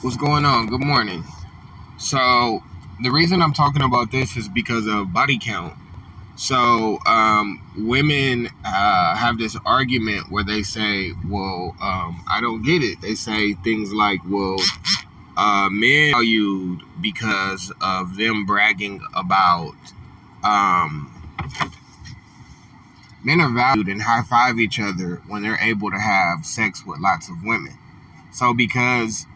What's going on? Good morning. So, the reason I'm talking about this is because of body count. So, women have this argument where they say, well, I don't get it. They say things like, well, men are valued because of them bragging about, um, men are valued and high five each other when they're able to have sex with lots of women. So, because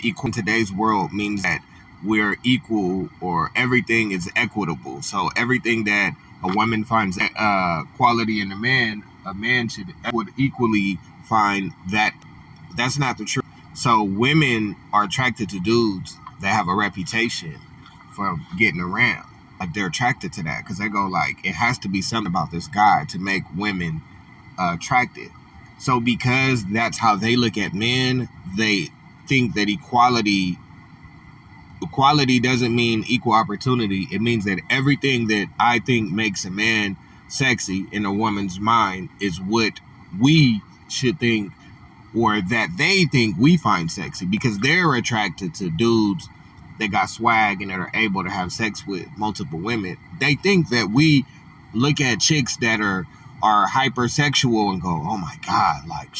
equal in today's world means that we're equal or everything is equitable. So everything that a woman finds quality in a man would equally find that. That's not the truth. So women are attracted to dudes that have a reputation for getting around. Like they're attracted to that because they go like, it has to be something about this guy to make women attracted. So because that's how they look at men, they think that equality doesn't mean equal opportunity. It means that everything that I think makes a man sexy in a woman's mind is what we should think, or that they think we find sexy, because they're attracted to dudes that got swag and that are able to have sex with multiple women. They think that we look at chicks that are hypersexual and go, oh my god, like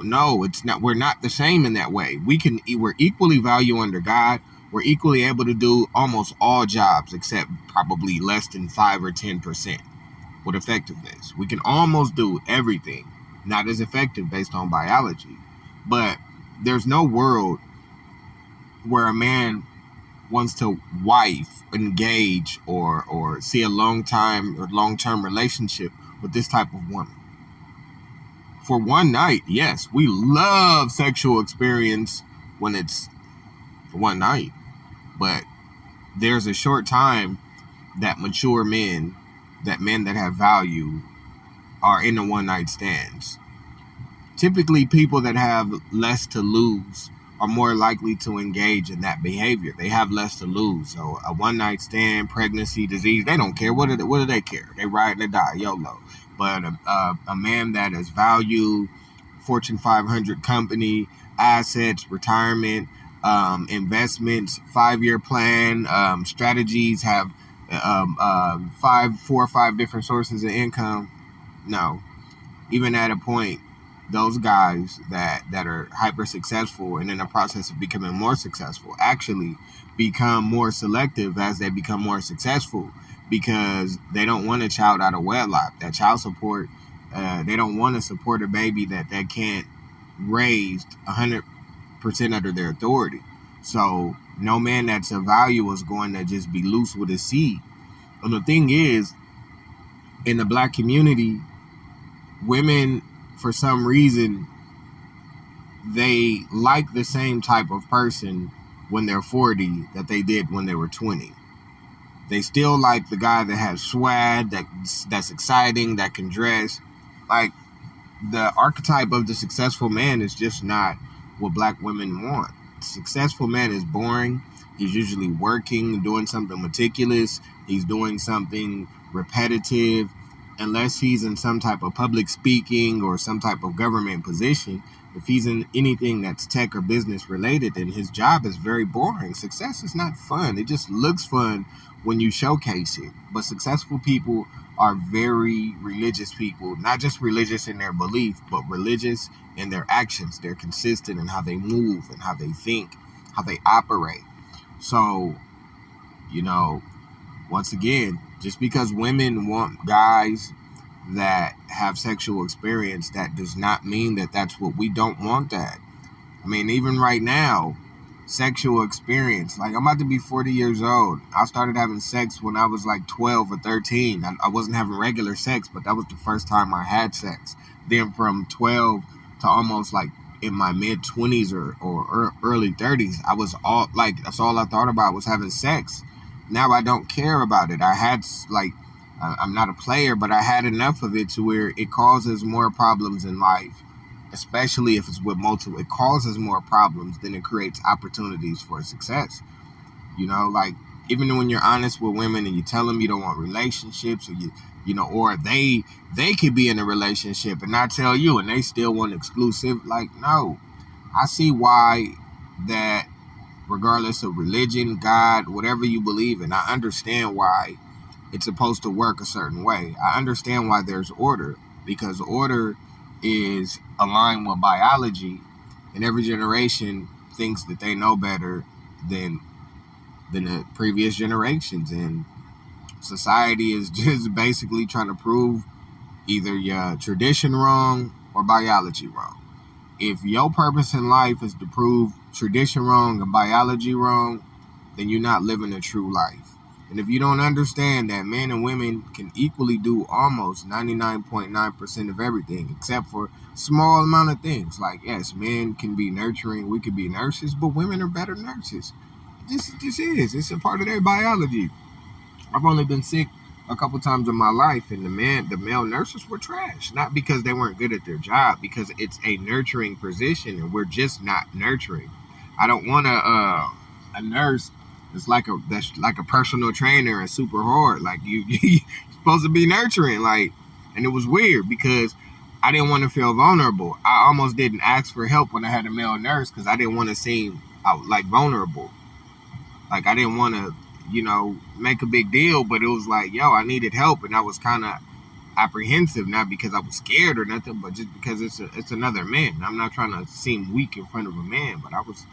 no, it's not. We're not the same in that way. We're equally valued under God. We're equally able to do almost all jobs except probably less than 5 or 10% with effectiveness. We can almost do everything, not as effective based on biology. But there's no world where a man wants to wife, engage, or see a long-term relationship with this type of woman. For one night, yes, we love sexual experience when it's for one night. But there's a short time that mature men, that men that have value, are in the one night stands. Typically, people that have less to lose are more likely to engage in that behavior. They have less to lose. So a one night stand, pregnancy, disease, they don't care. What do they care? They ride and die, YOLO. But a man that has value, Fortune 500 company, assets, retirement, investments, 5-year plan, strategies, have 4 or 5 different sources of income. No, even at a point, those guys that are hyper successful and in the process of becoming more successful actually become more selective as they become more successful, because they don't want a child out of wedlock. That child support, they don't want to support a baby that they can't raise 100% under their authority. So no man that's of value is going to just be loose with his seed. And the thing is, in the black community, women, for some reason, they like the same type of person when they're 40 that they did when they were 20. They still like the guy that has swag, that's exciting, that can dress. Like, the archetype of the successful man is just not what black women want. Successful man is boring. He's usually working, doing something meticulous. He's doing something repetitive. Unless he's in some type of public speaking or some type of government position, if he's in anything that's tech or business related, then his job is very boring. Success is not fun. It just looks fun when you showcase it. But successful people are very religious people, not just religious in their belief, but religious in their actions. They're consistent in how they move and how they think, how they operate. So, once again, just because women want guys that have sexual experience, that does not mean that that's what we don't want that. I mean, even right now, sexual experience, like, I'm about to be 40 years old. I started having sex when I was like 12 or 13. I wasn't having regular sex, but that was the first time I had sex. Then from 12 to almost like in my mid 20s or early 30s, I was all like, that's all I thought about was having sex. Now I don't care about it. I'm not a player, but I had enough of it to where it causes more problems in life, especially if it's with multiple. It causes more problems than it creates opportunities for success. Like, even when you're honest with women and you tell them you don't want relationships, or or they could be in a relationship and not tell you, and they still want exclusive. Like, no, I see why that regardless of religion, God, whatever you believe in, I understand why it's supposed to work a certain way. I understand why there's order, because order is aligned with biology, and every generation thinks that they know better than the previous generations, and society is just basically trying to prove either your tradition wrong or biology wrong. If your purpose in life is to prove tradition wrong and biology wrong, then you're not living a true life. And if you don't understand that men and women can equally do almost 99.9% of everything, except for small amount of things. Like, yes, men can be nurturing, we could be nurses, but women are better nurses. This is. It's a part of their biology. I've only been sick a couple times in my life, and the male nurses were trash. Not because they weren't good at their job, because it's a nurturing position, and we're just not nurturing. I don't want a nurse that's like a personal trainer and super hard. Like you're supposed to be nurturing. Like, and it was weird because I didn't want to feel vulnerable. I almost didn't ask for help when I had a male nurse because I didn't want to seem like vulnerable. Like I didn't want to, make a big deal, but it was like, yo, I needed help, and I was kind of apprehensive, not because I was scared or nothing, but just because it's another man. I'm not trying to seem weak in front of a man, but I was